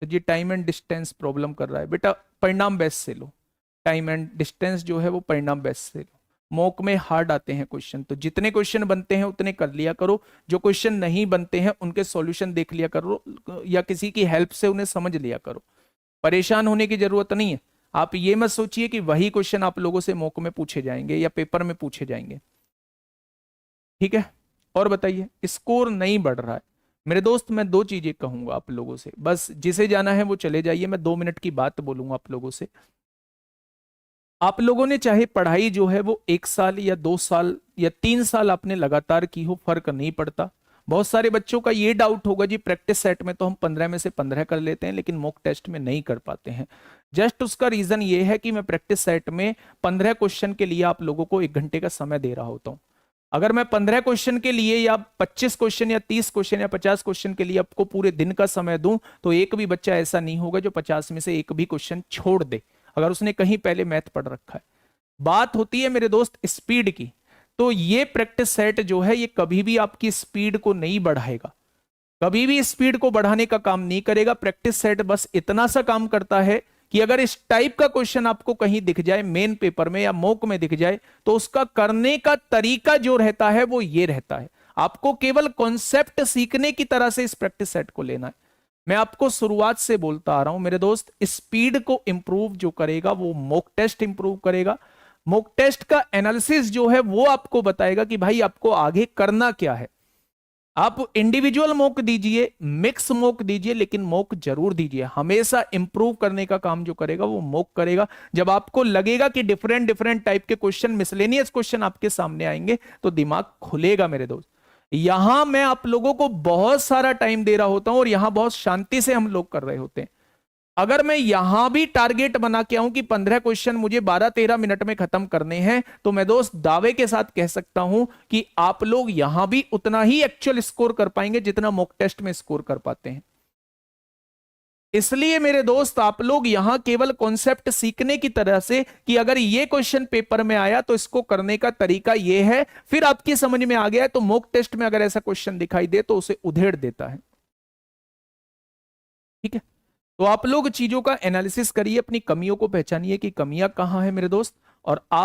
तो ये time and distance problem कर रहा है बेटा, परिणाम बेस से लो, टाइम एंड डिस्टेंस जो है वो परिणाम बेस से लो। मॉक में हार्ड आते हैं क्वेश्चन, तो जितने क्वेश्चन बनते हैं उतने कर लिया करो, जो क्वेश्चन नहीं बनते हैं उनके सॉल्यूशन देख लिया करो, या किसी की हेल्प से उन्हें समझ लिया करो। परेशान होने की जरूरत नहीं है। आप ये मत सोचिए कि वही क्वेश्चन आप लोगों से मॉक में पूछे जाएंगे या पेपर में पूछे जाएंगे। ठीक है, और बताइए, स्कोर नहीं बढ़ रहा है मेरे दोस्त। मैं दो चीजें कहूंगा आप लोगों से, बस जिसे जाना है वो चले जाइए, मैं 2 मिनट की बात बोलूंगा आप लोगों से। आप लोगों ने चाहे पढ़ाई जो है वो 1 साल या 2 साल या 3 साल आपने लगातार की हो, फर्क नहीं पड़ता। बहुत सारे बच्चों का ये डाउट होगा जी, प्रैक्टिस सेट में तो हम 15 में से 15 कर लेते हैं लेकिन मॉक टेस्ट में नहीं कर पाते हैं। जस्ट उसका रीजन ये है कि मैं प्रैक्टिस सेट में 15 क्वेश्चन के लिए आप लोगों को 1 घंटे का समय दे रहा होता हूं। अगर मैं 15 क्वेश्चन के लिए या 25 क्वेश्चन या 30 क्वेश्चन या 50 क्वेश्चन के लिए आपको पूरे दिन का समय दूं, तो एक भी बच्चा ऐसा नहीं होगा जो 50 में से एक भी क्वेश्चन छोड़ दे, अगर उसने कहीं पहले मैथ पढ़ रखा है। बात होती है मेरे दोस्त स्पीड की, तो ये प्रैक्टिस सेट जो है ये कभी भी आपकी स्पीड को नहीं बढ़ाएगा, कभी भी स्पीड को बढ़ाने का काम नहीं करेगा। प्रैक्टिस सेट बस इतना सा काम करता है कि अगर इस टाइप का क्वेश्चन आपको कहीं दिख जाए मेन पेपर में या मॉक में दिख जाए, तो उसका करने का तरीका जो रहता है वो ये रहता है। आपको केवल कॉन्सेप्ट सीखने की तरह से इस प्रैक्टिस सेट को लेना है। मैं आपको शुरुआत से बोलता आ रहा हूं मेरे दोस्त, स्पीड को इंप्रूव जो करेगा वो मॉक टेस्ट इंप्रूव करेगा। मॉक टेस्ट का एनालिसिस जो है वो आपको बताएगा कि भाई आपको आगे करना क्या है। आप इंडिविजुअल मॉक दीजिए, मिक्स मॉक दीजिए, लेकिन मॉक जरूर दीजिए। हमेशा इंप्रूव करने का काम जो करेगा वो मॉक करेगा। जब आपको लगेगा कि डिफरेंट डिफरेंट टाइप के क्वेश्चन, मिसलेनियस क्वेश्चन आपके सामने आएंगे, तो दिमाग खुलेगा मेरे दोस्त। यहां मैं आप लोगों को बहुत सारा टाइम दे रहा होता हूं और यहां बहुत शांति से हम लोग कर रहे होते हैं। अगर मैं यहां भी टारगेट बना के आऊं कि 15 क्वेश्चन मुझे 12-13 मिनट में खत्म करने हैं, तो मैं दोस्त दावे के साथ कह सकता हूं कि आप लोग यहां भी उतना ही एक्चुअल स्कोर कर पाएंगे जितना मॉक टेस्ट में स्कोर कर पाते हैं। इसलिए मेरे दोस्त आप लोग यहां केवल कॉन्सेप्ट सीखने की तरह से कि अगर ये क्वेश्चन पेपर में आया तो इसको करने का तरीका ये है, फिर आपकी समझ में आ गया है, तो मॉक टेस्ट में अगर ऐसा क्वेश्चन दिखाई दे तो उसे उधेड़ देता है। ठीक है, तो आप लोग चीजों का एनालिसिस करिए, अपनी कमियों को पहचानिए कि कमियां कहां है मेरे दोस्त, और आप